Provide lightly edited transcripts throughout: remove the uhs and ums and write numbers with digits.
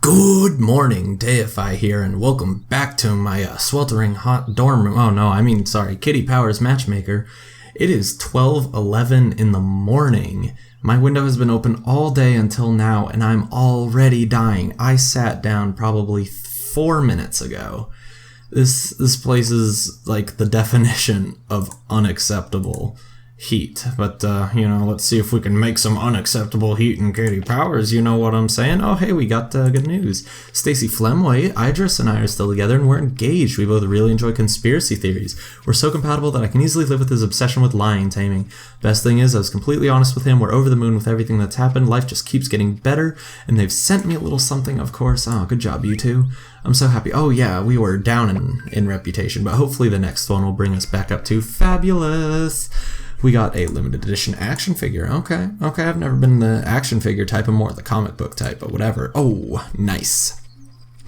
Good morning, Deify here, and welcome back to my sweltering hot dorm room. Oh no, Kitty Powers Matchmaker. It is 12:11 in the morning. My window has been open all day until now, and I'm already dying. I sat down probably 4 minutes ago. This place is like the definition of unacceptable heat, but let's see if we can make some unacceptable heat in Katie Powers, you know what I'm saying? Oh hey, we got good news. Stacey Flemway, Idris, and I are still together and we're engaged. We both really enjoy conspiracy theories. We're so compatible that I can easily live with his obsession with lion taming. Best thing is, I was completely honest with him. We're over the moon with everything that's happened. Life just keeps getting better, and they've sent me a little something, of course. Oh, good job, you two. I'm so happy. Oh yeah, we were down in reputation, but hopefully the next one will bring us back up to fabulous. We got a limited edition action figure. Okay, I've never been the action figure type. I'm more the comic book type, but whatever. Oh, nice.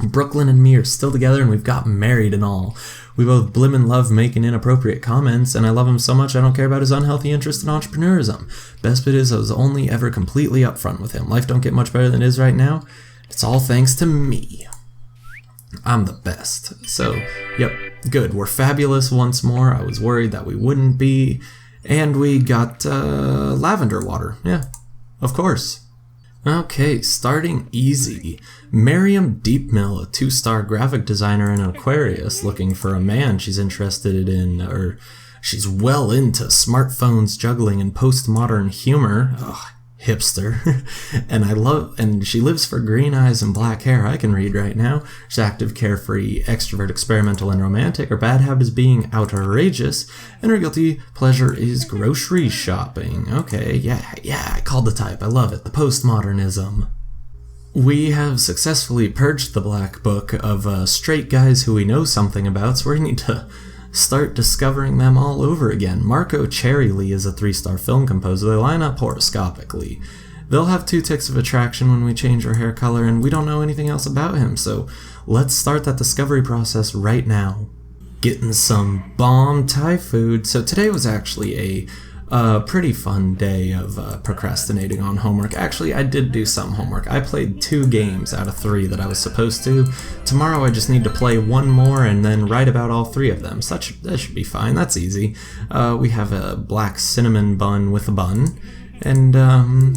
Brooklyn and me are still together, and we've got married and all. We both blimmin' love making inappropriate comments, and I love him so much I don't care about his unhealthy interest in entrepreneurism. Best bit is I was only ever completely upfront with him. Life don't get much better than it is right now. It's all thanks to me. I'm the best. So, yep, good. We're fabulous once more. I was worried that we wouldn't be. And we got lavender water. Yeah, of course. Okay, starting easy. Miriam Deepmill, a 2-star graphic designer in Aquarius, looking for a man she's interested in, or she's well into smartphones, juggling, and postmodern humor. Ugh, hipster. and she lives for green eyes and black hair. I can read right now. She's active, carefree, extrovert, experimental, and romantic. Her bad habit is being outrageous, and her guilty pleasure is grocery shopping. Okay, yeah, I called the type. I love it. The postmodernism. We have successfully purged the black book of straight guys who we know something about, so we need to start discovering them all over again. Marco Cherrylee is a 3-star film composer. They line up horoscopically. They'll have 2 ticks of attraction when we change our hair color, and we don't know anything else about him, so let's start that discovery process right now. Getting some bomb Thai food. So today was actually a pretty fun day of procrastinating on homework. Actually, I did do some homework. I played 2 games out of 3 that I was supposed to. Tomorrow I just need to play 1 more and then write about all 3 of them. So that should be fine. That's easy. We have a black cinnamon bun with a bun. And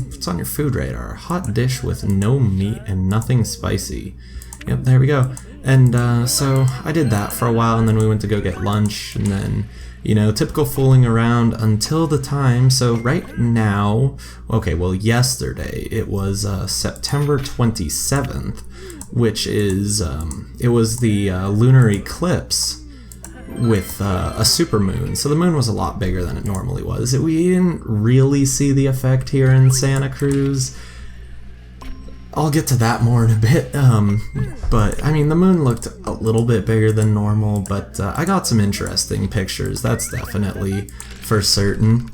what's on your food radar? A hot dish with no meat and nothing spicy. Yep, there we go. And so I did that for a while, and then we went to go get lunch, and then typical fooling around until the time. So right now, yesterday, it was September 27th, which is, it was the lunar eclipse with a supermoon. So the moon was a lot bigger than it normally was. We didn't really see the effect here in Santa Cruz. I'll get to that more in a bit, but the moon looked a little bit bigger than normal, but I got some interesting pictures, that's definitely for certain.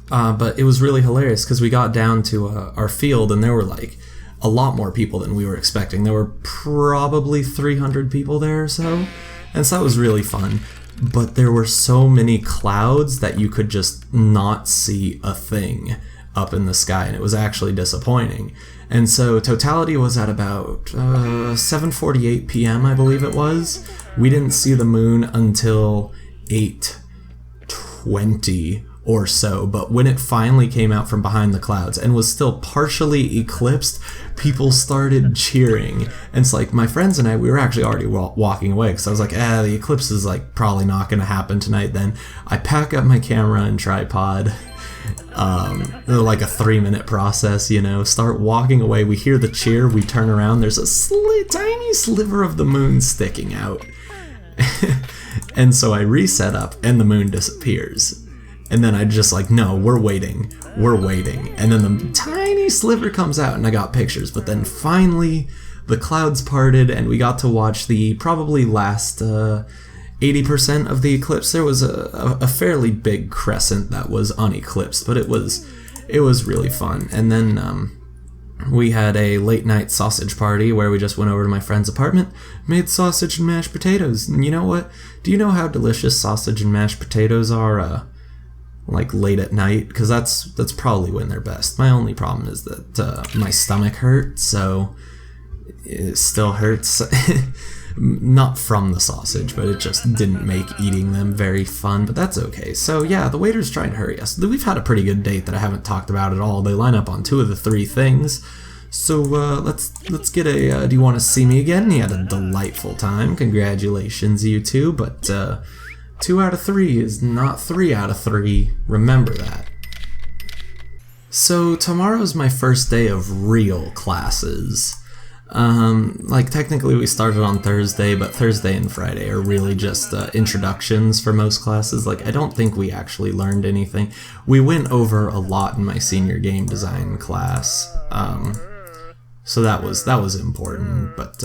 But it was really hilarious because we got down to our field and there were like a lot more people than we were expecting. There were probably 300 people there or so, and so that was really fun. But there were so many clouds that you could just not see a thing up in the sky, and it was actually disappointing. And so totality was at about 7:48 p.m. I believe it was. We didn't see the moon until 8:20 or so, but when it finally came out from behind the clouds and was still partially eclipsed, people started cheering. And it's like my friends and I, we were actually already walking away because I was like, the eclipse is like probably not going to happen tonight. Then I pack up my camera and tripod. Like a 3-minute process, start walking away, we hear the cheer, we turn around, there's a tiny sliver of the moon sticking out. And so I reset up and the moon disappears. And then I just like, no, we're waiting. And then the tiny sliver comes out and I got pictures, but then finally the clouds parted and we got to watch the probably last 80% of the eclipse. There was a fairly big crescent that was uneclipsed, but it was really fun. And then we had a late night sausage party where we just went over to my friend's apartment, made sausage and mashed potatoes. And you know what? Do you know how delicious sausage and mashed potatoes are like late at night? Because that's probably when they're best. My only problem is that my stomach hurts, so It still hurts. Not from the sausage, but it just didn't make eating them very fun, but that's okay. So yeah, the waiter's trying to hurry us. We've had a pretty good date that I haven't talked about at all. They line up on 2 of the 3 things. So let's get a, do you want to see me again? He had a delightful time. Congratulations, you two, but 2 out of 3 is not 3 out of 3. Remember that. So tomorrow's my first day of real classes. Like technically we started on Thursday, but Thursday and Friday are really just introductions for most classes. Like I don't think we actually learned anything. We went over a lot in my senior game design class, so that was important, but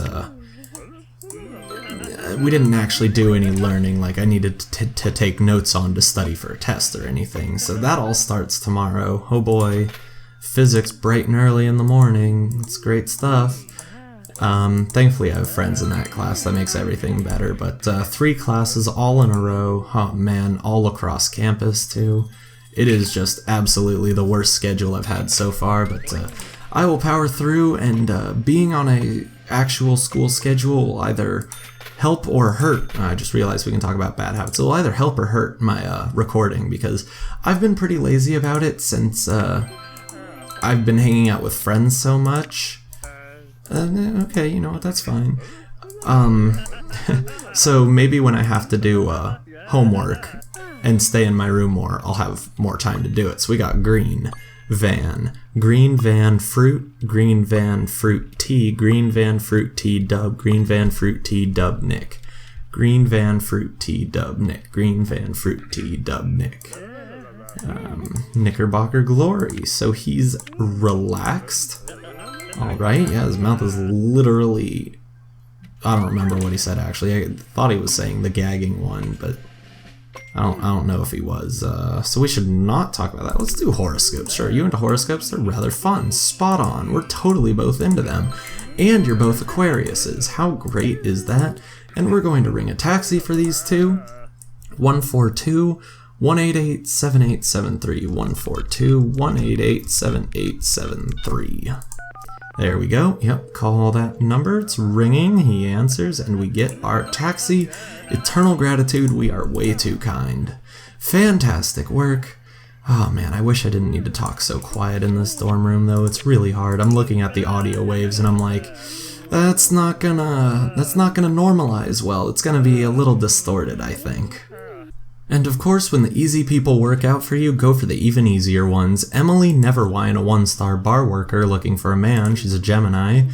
we didn't actually do any learning. Like I needed to take notes on to study for a test or anything. So that all starts tomorrow. Oh boy, physics bright and early in the morning. It's great stuff. Thankfully I have friends in that class, that makes everything better, but 3 classes all in a row, oh man, all across campus too. It is just absolutely the worst schedule I've had so far, but I will power through, and being on a actual school schedule will either help or hurt. I just realized we can talk about bad habits. It will either help or hurt my recording, because I've been pretty lazy about it since I've been hanging out with friends so much. Okay, you know what, that's fine. So maybe when I have to do homework and stay in my room more, I'll have more time to do it. So we got green van fruit, green van fruit tea, green van fruit tea dub, green van fruit tea dub Nick, green van fruit tea dub Nick, green van fruit tea dub Nick. Knickerbocker glory, so he's relaxed. Alright, yeah, his mouth is literally... I don't remember what he said, actually. I thought he was saying the gagging one, but I don't know if he was. So we should not talk about that. Let's do horoscopes. Sure, you into horoscopes? They're rather fun. Spot on. We're totally both into them. And you're both Aquariuses. How great is that? And we're going to ring a taxi for these two. 142-188-7873. 142-188-7873. There we go. Yep, call that number. It's ringing. He answers, and we get our taxi. Eternal gratitude. We are way too kind. Fantastic work. Oh man, I wish I didn't need to talk so quiet in this dorm room, though. It's really hard. I'm looking at the audio waves, and I'm like, that's not gonna normalize well. It's gonna be a little distorted, I think. And of course, when the easy people work out for you, go for the even easier ones. Emily Neverwine, a 1-star bar worker looking for a man. She's a Gemini.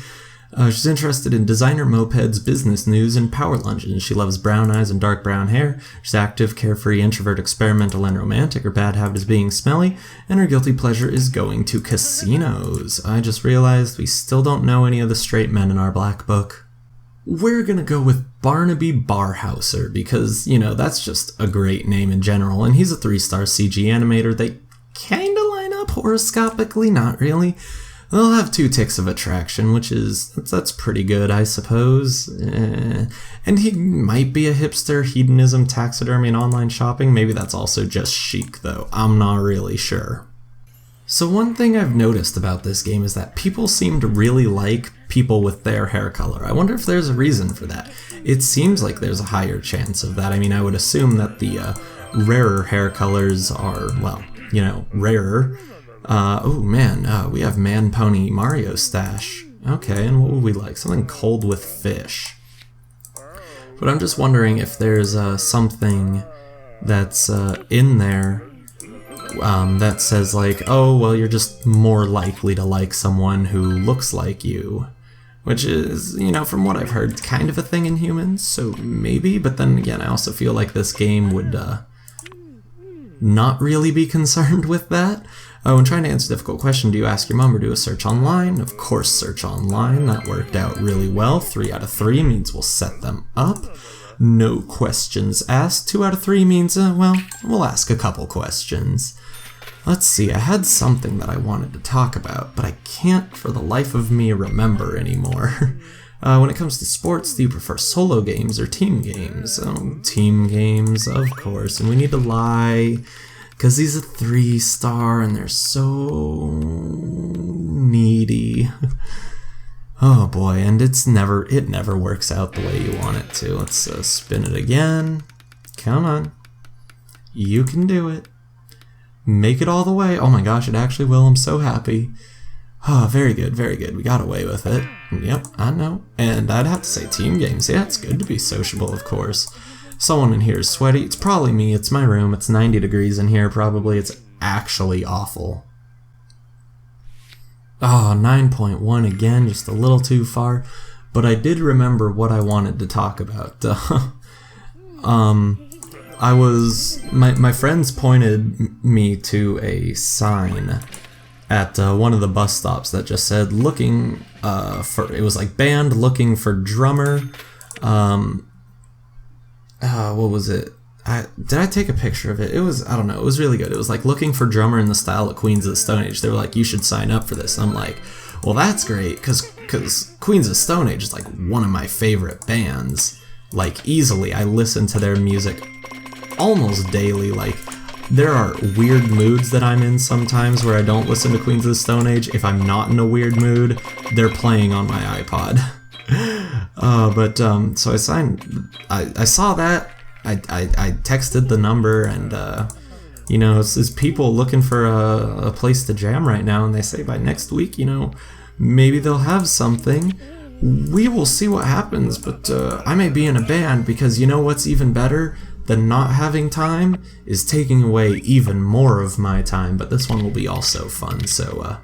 She's interested in designer mopeds, business news, and power luncheons. She loves brown eyes and dark brown hair. She's active, carefree, introvert, experimental, and romantic. Her bad habit is being smelly, and her guilty pleasure is going to casinos. I just realized we still don't know any of the straight men in our black book. We're gonna go with Barnaby Barhouser because, you know, that's just a great name in general, and he's a 3-star CG animator. They kinda line up horoscopically, not really. They'll have 2 ticks of attraction, that's pretty good, I suppose. And he might be a hipster, hedonism, taxidermy, and online shopping. Maybe that's also just chic, though. I'm not really sure. So one thing I've noticed about this game is that people seem to really like people with their hair color. I wonder if there's a reason for that. It seems like there's a higher chance of that. I mean, I would assume that the rarer hair colors are, well, you know, rarer. Oh man, we have Man Pony Mario Stash. Okay, and what would we like? Something cold with fish. But I'm just wondering if there's something that's in there that says like, oh, well, you're just more likely to like someone who looks like you. Which is, you know, from what I've heard, kind of a thing in humans, so maybe. But then again, I also feel like this game would not really be concerned with that. Oh, when trying to answer a difficult question, do you ask your mom or do a search online? Of course, search online. That worked out really well. 3 out of 3 means we'll set them up. No questions asked. 2 out of 3 means, well, we'll ask a couple questions. Let's see, I had something that I wanted to talk about, but I can't for the life of me remember anymore. When it comes to sports, do you prefer solo games or team games? Oh, team games, of course, and we need to lie, because he's a 3-star and they're so needy. Oh boy, and it never works out the way you want it to. Let's spin it again. Come on. You can do it. Make it all the way. Oh my gosh, it actually will. I'm so happy. Oh, very good, very good. We got away with it. Yep, I know. And I'd have to say team games. Yeah, it's good to be sociable, of course. Someone in here is sweaty. It's probably me. It's my room. It's 90 degrees in here, probably. It's actually awful. Oh, 9.1 again, just a little too far. But I did remember what I wanted to talk about. My friends pointed me to a sign at one of the bus stops that just said looking it was like band looking for drummer. What was it? Did I take a picture of it? It was, I don't know, it was really good. It was like looking for drummer in the style of Queens of the Stone Age. They were like, you should sign up for this. And I'm like, well, that's great, because Queens of the Stone Age is like one of my favorite bands. Like, easily. I listen to their music almost daily. Like, there are weird moods that I'm in sometimes where I don't listen to Queens of the Stone Age. If I'm not in a weird mood, they're playing on my iPod. So I saw that. I texted the number, and it's people looking for a place to jam right now, and they say by next week, maybe they'll have something. We will see what happens, but I may be in a band, because what's even better than not having time is taking away even more of my time. But this one will be also fun, so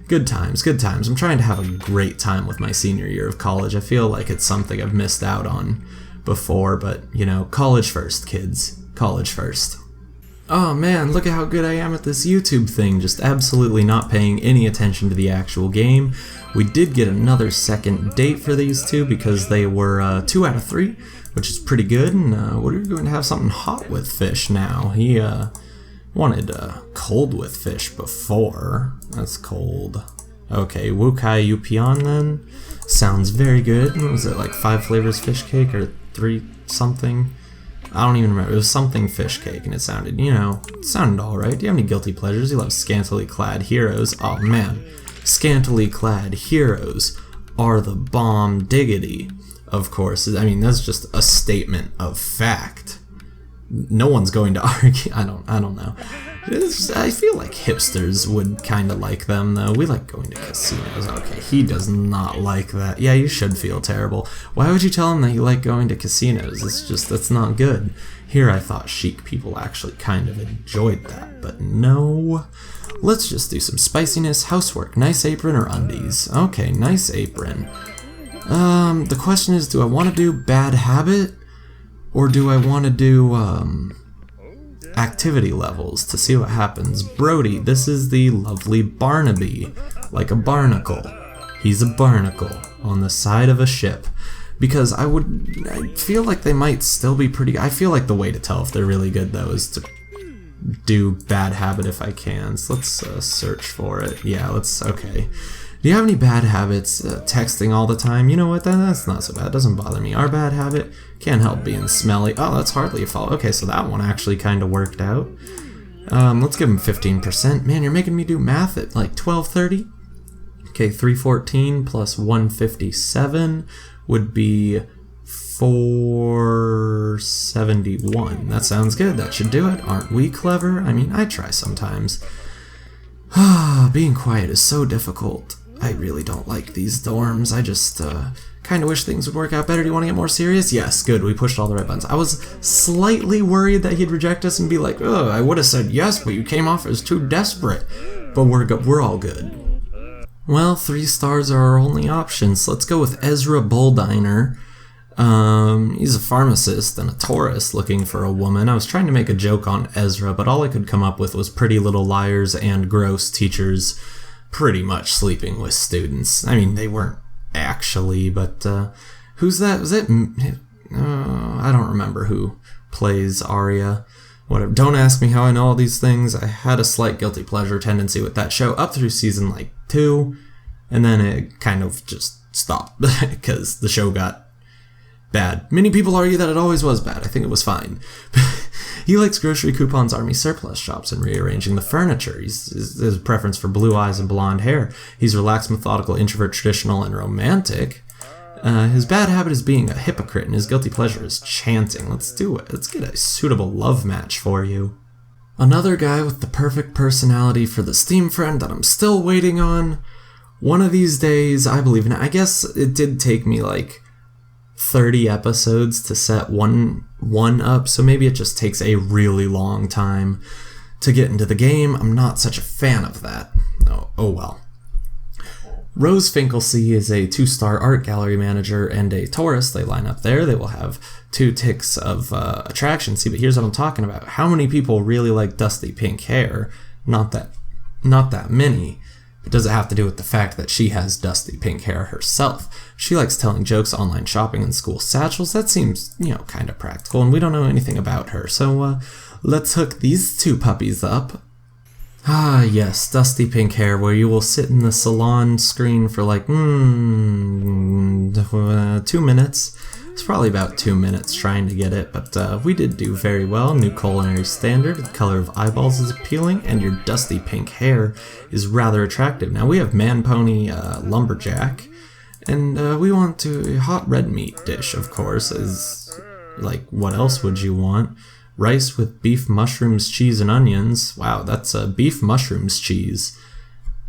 good times. I'm trying to have a great time with my senior year of college. I feel like it's something I've missed out on before, but college first, kids. College first. Oh man, look at how good I am at this YouTube thing, just absolutely not paying any attention to the actual game. We did get another second date for these two because they were 2 out of 3, which is pretty good, and we're going to have something hot with fish now. He wanted cold with fish before. That's cold. Okay, Wukai Yupian then. Sounds very good. What was it, like 5 flavors fish cake or 3 something? I don't even remember. It was something fish cake, and it sounded, it sounded alright. Do you have any guilty pleasures? You love scantily clad heroes. Oh man, scantily clad heroes are the bomb diggity. Of course, I mean, that's just a statement of fact. No one's going to argue. I don't know. I feel like hipsters would kind of like them, though. We like going to casinos. Okay, he does not like that. Yeah, you should feel terrible. Why would you tell him that you like going to casinos? That's not good. Here I thought chic people actually kind of enjoyed that, but no. Let's just do some spiciness, housework, nice apron or undies. Okay, nice apron. The question is, do I want to do bad habit? Or do I want to do, activity levels to see what happens? Brody, this is the lovely Barnaby, like a barnacle. He's a barnacle on the side of a ship. Because I feel like they might still be pretty. I feel like the way to tell if they're really good, though, is to do bad habit if I can. So let's search for it. Yeah, okay. Do you have any bad habits? Texting all the time? You know what, that's not so bad. It doesn't bother me. Our bad habit? Can't help being smelly. Oh, that's hardly a fault. Okay, so that one actually kind of worked out. Let's give him 15%. Man, you're making me do math at like 12:30. Okay, 314 plus 157 would be 471. That sounds good. That should do it. Aren't we clever? I mean, I try sometimes. Being quiet is so difficult. I really don't like these dorms. I just kind of wish things would work out better. Do you want to get more serious? Yes, good. We pushed all the right buttons. I was slightly worried that he'd reject us and be like, "Oh, I would have said yes, but you came off as too desperate." But we're all good. Well, 3 stars are our only options. Let's go with Ezra Buldiner. He's a pharmacist and a tourist looking for a woman. I was trying to make a joke on Ezra, but all I could come up with was Pretty Little Liars and gross teachers pretty much sleeping with students. I mean, they weren't actually, but who's that? Was it? I don't remember who plays Arya. Whatever. Don't ask me how I know all these things. I had a slight guilty pleasure tendency with that show up through season 2, and then it kind of just stopped because the show got bad. Many people argue that it always was bad. I think it was fine. He likes grocery coupons, army surplus shops, and rearranging the furniture. His preference for blue eyes and blonde hair. He's relaxed, methodical, introvert, traditional, and romantic. His bad habit is being a hypocrite, and his guilty pleasure is chanting. Let's do it. Let's get a suitable love match for you. Another guy with the perfect personality for the Steam friend that I'm still waiting on. One of these days, I believe in it. I guess it did take me like 30 episodes to set one up, so maybe it just takes a really long time to get into the game. I'm not such a fan of that. Oh well. Rose Finkelsie is a 2-star art gallery manager and a tourist. They line up there. They will have 2 ticks of attraction. See, but here's what I'm talking about. How many people really like dusty pink hair? Not that many. But does it have to do with the fact that she has dusty pink hair herself? She likes telling jokes, online shopping, and school satchels. That seems, kind of practical, and we don't know anything about her. So let's hook these 2 puppies up. Ah, yes, dusty pink hair, where you will sit in the salon screen for like, 2 minutes. It's probably about 2 minutes trying to get it, but we did do very well. New culinary standard, the color of eyeballs is appealing, and your dusty pink hair is rather attractive. Now we have man pony lumberjack, and we want to hot red meat dish, of course, is like, what else would you want? Rice with beef, mushrooms, cheese, and onions. Wow, that's beef, mushrooms, cheese.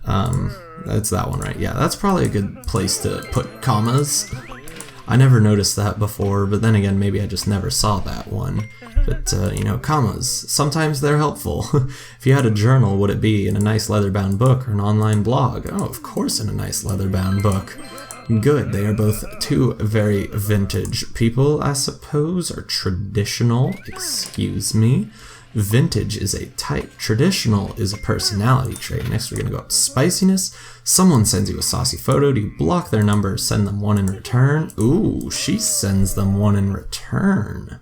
That's that one, right? Yeah, that's probably a good place to put commas. I never noticed that before, but then again, maybe I just never saw that one. But, commas, sometimes they're helpful. If you had a journal, would it be in a nice leather-bound book or an online blog? Oh, of course in a nice leather-bound book. Good, they are both 2 very vintage people, I suppose, or traditional, excuse me. Vintage is a type, traditional is a personality trait. Next we're going to go up to spiciness. Someone sends you a saucy photo, do you block their number or send them one in return? Ooh, she sends them one in return.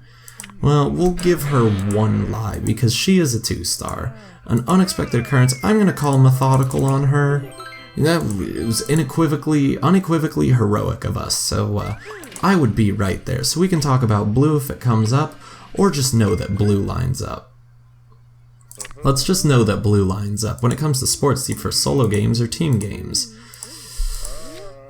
Well, we'll give her 1 lie, because she is a 2-star. An unexpected occurrence, I'm going to call methodical on her. That was unequivocally heroic of us, so I would be right there. So we can talk about blue if it comes up, or just know that blue lines up. Let's just know that blue lines up when it comes to sports. Do you prefer solo games or team games?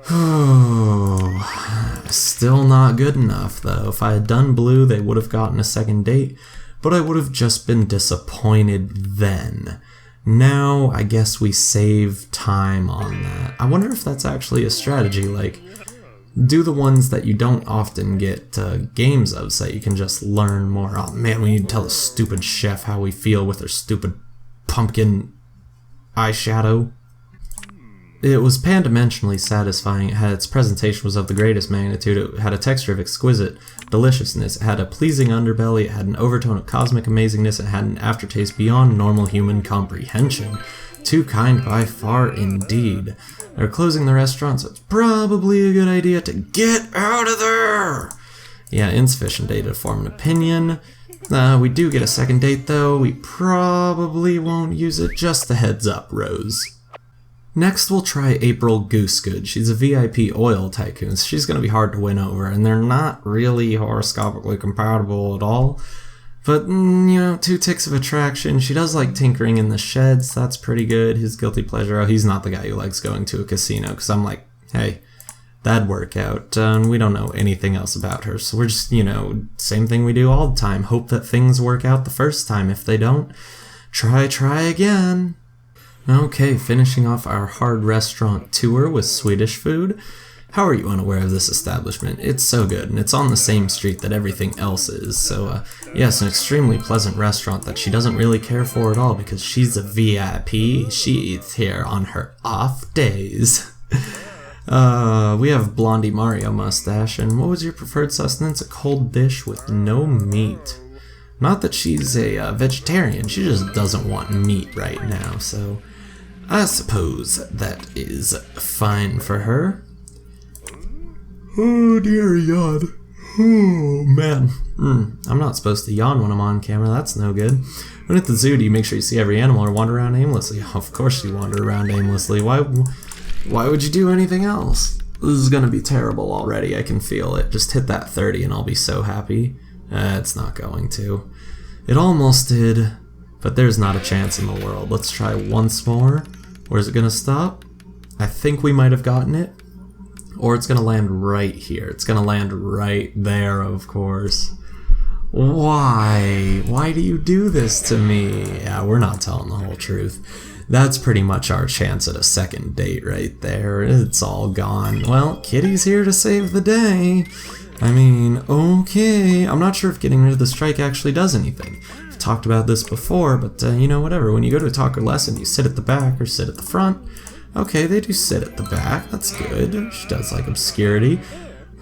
Oh, still not good enough, though. If I had done blue, they would have gotten a second date, but I would have just been disappointed then. Now, I guess we save time on that. I wonder if that's actually a strategy, like, do the ones that you don't often get games of so that you can just learn more. Oh man, we need to tell the stupid chef how we feel with her stupid pumpkin eyeshadow. It was pan-dimensionally satisfying. It had its presentation was of the greatest magnitude. It had a texture of exquisite deliciousness. It had a pleasing underbelly. It had an overtone of cosmic amazingness. It had an aftertaste beyond normal human comprehension. Too kind by far indeed. They're closing the restaurant, so it's probably a good idea to get out of there. Yeah, insufficient data to form an opinion. We do get a second date though. We probably won't use it. Just a heads up, Rose. Next, we'll try April Goosegood. She's a VIP oil tycoon. She's going to be hard to win over, and they're not really horoscopically compatible at all. But, 2 ticks of attraction. She does like tinkering in the sheds. That's pretty good. His guilty pleasure. Oh, he's not the guy who likes going to a casino, because I'm like, hey, that'd work out. And we don't know anything else about her. So we're just, same thing we do all the time. Hope that things work out the first time. If they don't, try again. Okay, finishing off our hard restaurant tour with Swedish food. How are you unaware of this establishment? It's so good, and it's on the same street that everything else is. So, yes, an extremely pleasant restaurant that she doesn't really care for at all because she's a VIP. She eats here on her off days. We have Blondie Mario mustache, and what was your preferred sustenance? A cold dish with no meat. Not that she's a vegetarian, she just doesn't want meat right now, so I suppose that is fine for her. Oh dear, yawn. Oh man. I'm not supposed to yawn when I'm on camera, that's no good. When at the zoo, do you make sure you see every animal or wander around aimlessly? Of course you wander around aimlessly. Why would you do anything else? This is gonna be terrible already, I can feel it. Just hit that 30 and I'll be so happy. It's not going to. It almost did, but there's not a chance in the world. Let's try once more. Where's it gonna stop? I think we might have gotten it. Or it's gonna land right here. It's gonna land right there, of course. Why? Why do you do this to me? Yeah, we're not telling the whole truth. That's pretty much our chance at a second date right there. It's all gone. Well, Kitty's here to save the day. I mean, okay. I'm not sure if getting rid of the strike actually does anything. I've talked about this before, but you know, whatever. When you go to a talker lesson, you sit at the back or sit at the front. Okay, they do sit at the back. That's good. She does like obscurity.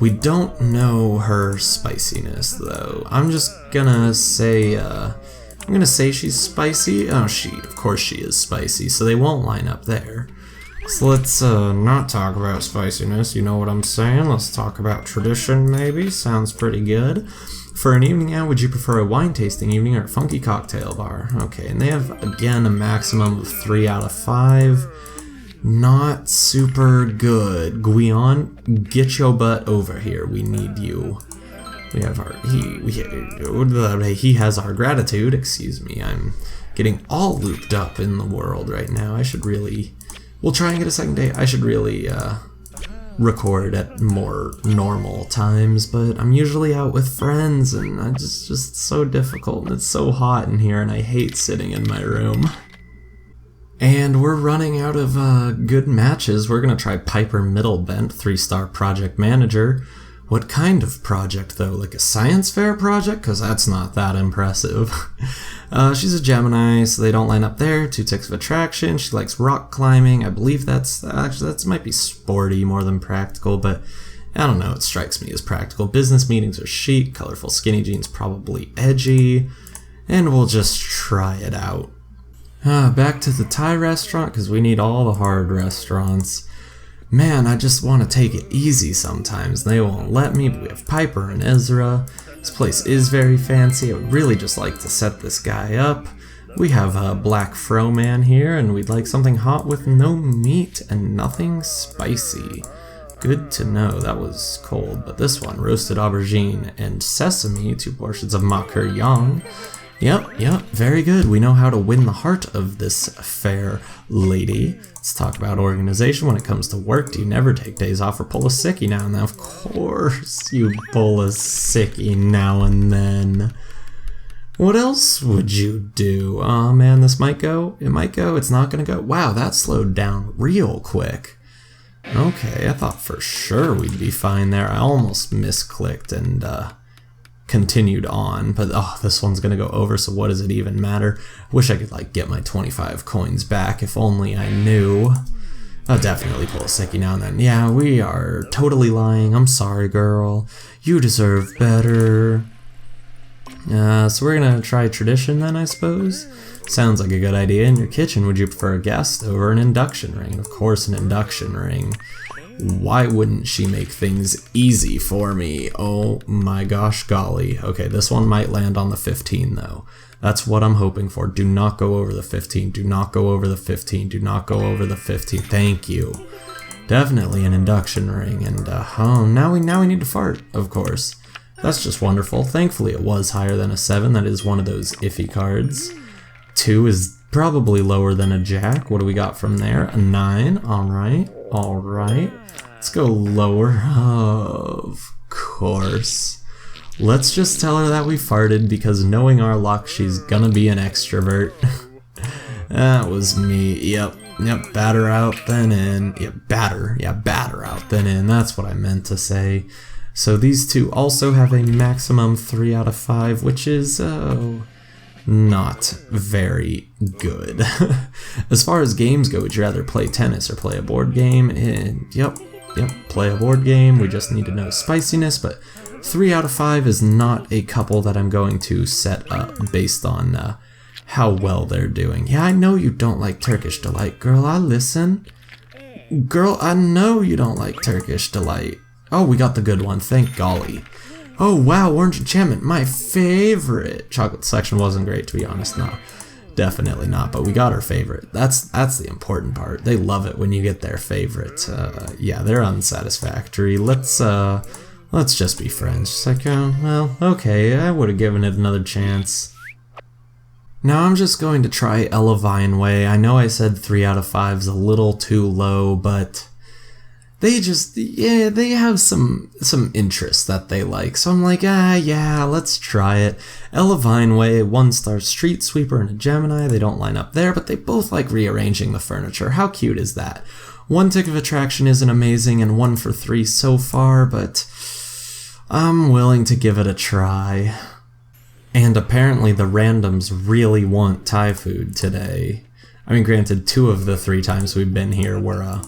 We don't know her spiciness, though. I'm just gonna say, she's spicy. Oh, of course she is spicy, so they won't line up there. So let's not talk about spiciness, you know what I'm saying? Let's talk about tradition, maybe. Sounds pretty good. For an evening out, would you prefer a wine tasting evening or a funky cocktail bar? Okay, and they have, again, a maximum of 3 out of 5. Not super good. Guion, get your butt over here. We need you. We have he has our gratitude. Excuse me, I'm getting all looped up in the world right now. We'll try and get a second date. I should really record at more normal times, but I'm usually out with friends, and it's just so difficult, and it's so hot in here, and I hate sitting in my room. And we're running out of good matches. We're gonna try Piper Middlebent, 3-star project manager. What kind of project, though? Like a science fair project? Because that's not that impressive. She's a Gemini, so they don't line up there. 2 ticks of attraction. She likes rock climbing. I believe that might be sporty more than practical, but I don't know. It strikes me as practical. Business meetings are chic. Colorful skinny jeans probably edgy. And we'll just try it out. Back to the Thai restaurant, because we need all the hard restaurants. Man, I just want to take it easy sometimes. They won't let me, but we have Piper and Ezra. This place is very fancy. I would really just like to set this guy up. We have a Black Fro Man here, and we'd like something hot with no meat and nothing spicy. Good to know. That was cold, but this one, roasted aubergine and sesame, 2 portions of maker yang. Yep, very good. We know how to win the heart of this fair lady. Let's talk about organization. When it comes to work, do you never take days off or pull a sickie now and then? Of course you pull a sickie now and then. What else would you do? Oh man, this might go. It might go. It's not gonna go. Wow, that slowed down real quick. Okay, I thought for sure we'd be fine there. I almost misclicked and continued on, but this one's gonna go over, so what does it even matter? Wish I could like get my 25 coins back, if only I knew. I'll definitely pull a sickie now and then. Yeah, we are totally lying. I'm sorry, girl. You deserve better. So we're gonna try tradition then, I suppose? Sounds like a good idea. In your kitchen, would you prefer a gas stove or an induction ring? Of course, an induction ring. Why wouldn't she make things easy for me? Oh my gosh golly. Okay, this one might land on the 15 though. That's what I'm hoping for. Do not go over the 15. Do not go over the 15. Do not go over the 15. Thank you. Definitely an induction ring. And now we need to fart, of course. That's just wonderful. Thankfully it was higher than a 7. That is one of those iffy cards. 2 is probably lower than a jack. What do we got from there? A 9. Alright. Let's go lower. Of course. Let's just tell her that we farted, because knowing our luck, she's gonna be an extrovert. That was me. Yep, batter out then in. Batter out then in. That's what I meant to say. So these two also have a maximum 3 out of 5, which is not very good. As far as games go, would you rather play tennis or play a board game? Yep, play a board game. We just need to know spiciness, but 3 out of 5 is not a couple that I'm going to set up based on how well they're doing. Yeah, I know you don't like Turkish Delight, girl. I listen. Girl, I know you don't like Turkish Delight. Oh, we got the good one. Thank golly. Oh wow, Orange Enchantment, my favorite. Chocolate selection wasn't great, to be honest. No, definitely not. But we got our favorite. That's the important part. They love it when you get their favorite. Yeah, they're unsatisfactory. Let's just be friends. Just like, well, okay, I would have given it another chance. Now I'm just going to try Ella Vineway. I know I said 3 out of 5 is a little too low, but they just, yeah, they have some interest that they like. So I'm like, yeah, let's try it. Ella Vineway, 1-star street sweeper and a Gemini. They don't line up there, but they both like rearranging the furniture. How cute is that? 1 tick of attraction isn't amazing and 1 for 3 so far, but I'm willing to give it a try. And apparently the randoms really want Thai food today. I mean, granted, 2 of the 3 times we've been here were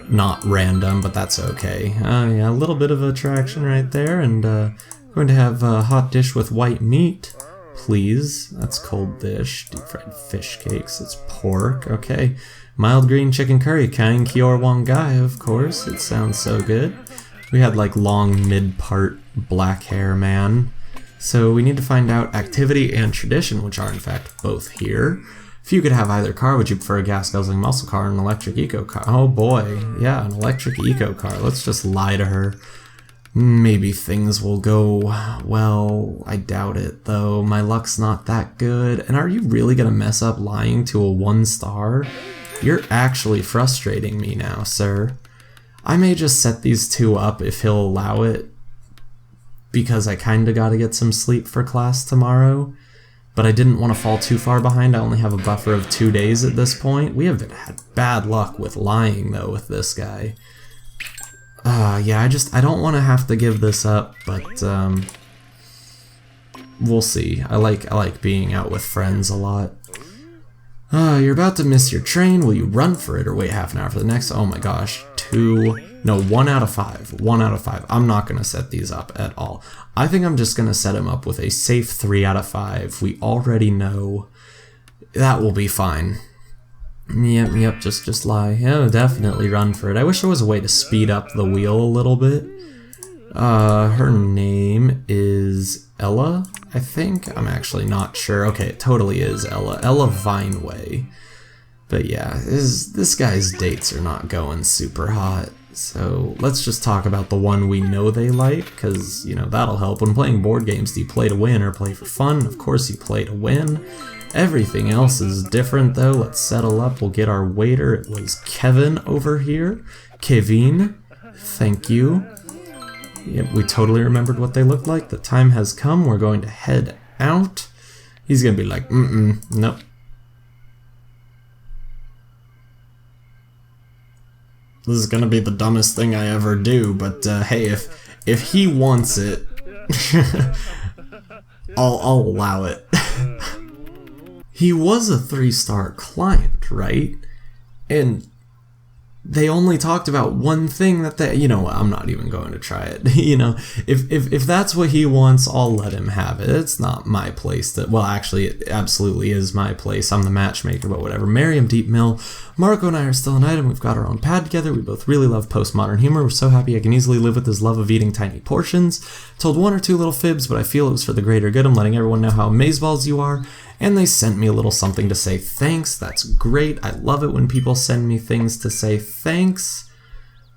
not random, but that's okay. Yeah, a little bit of attraction right there, and going to have a hot dish with white meat, please. That's cold dish. Deep fried fish cakes. It's pork. Okay. Mild green chicken curry. Kain Kior Wang Gai, of course. It sounds so good. We had like long mid-part black hair man. So we need to find out activity and tradition, which are in fact both here. If you could have either car, would you prefer a gas-guzzling muscle car or an electric eco car? Oh boy, yeah, an electric eco car. Let's just lie to her. Maybe things will go well. I doubt it, though. My luck's not that good. And are you really gonna mess up lying to a 1-star? You're actually frustrating me now, sir. I may just set these 2 up if he'll allow it, because I kinda gotta get some sleep for class tomorrow. But I didn't want to fall too far behind. I only have a buffer of 2 days at this point. We have had bad luck with lying, though, with this guy. Yeah, I don't want to have to give this up, but we'll see. I like being out with friends a lot. You're about to miss your train. Will you run for it or wait half an hour for the next? Oh my gosh. 1 out of 5. 1 out of 5. I'm not going to set these up at all. I think I'm just going to set him up with a safe 3 out of 5. We already know that will be fine. Yep, just lie. Oh, definitely run for it. I wish there was a way to speed up the wheel a little bit. Her name is Ella, I think. I'm actually not sure. Okay, it totally is Ella. Ella Vineway. But yeah, this guy's dates are not going super hot. So let's just talk about the one we know they like, because, you know, that'll help. When playing board games, do you play to win or play for fun? Of course you play to win. Everything else is different, though. Let's settle up. We'll get our waiter. It was Kevin over here. Kevin. Thank you. Yep, we totally remembered what they looked like. The time has come. We're going to head out. He's going to be like, nope. This is gonna be the dumbest thing I ever do, but hey, if he wants it, I'll allow it. He was a 3-star client, right? And they only talked about one thing that they, you know what, I'm not even going to try it. You know, if that's what he wants, I'll let him have it. It's not my place to, well, actually, it absolutely is my place. I'm the matchmaker, but whatever. Miriam Deep Mill, Marco and I are still an item. We've got our own pad together. We both really love postmodern humor. We're so happy I can easily live with his love of eating tiny portions. Told 1 or 2 little fibs, but I feel it was for the greater good. I'm letting everyone know how amazeballs you are. And they sent me a little something to say thanks. That's great. I love it when people send me things to say thanks.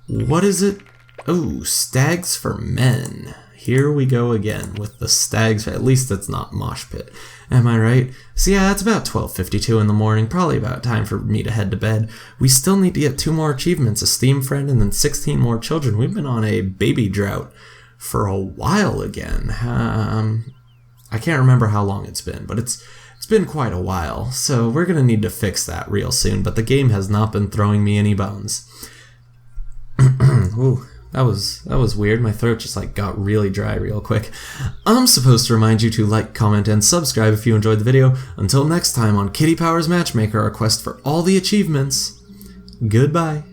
What is it? Oh, Stags for Men. Here we go again with the Stags. At least it's not Mosh Pit. Am I right? So yeah, it's about 12:52 in the morning. Probably about time for me to head to bed. We still need to get 2 more achievements. A Steam friend and then 16 more children. We've been on a baby drought for a while again. I can't remember how long it's been, but it's been quite a while, so we're gonna need to fix that real soon, but the game has not been throwing me any bones. Ooh, that was weird. My throat just like got really dry real quick. I'm supposed to remind you to like, comment, and subscribe if you enjoyed the video. Until next time on Kitty Powers Matchmaker, our quest for all the achievements. Goodbye.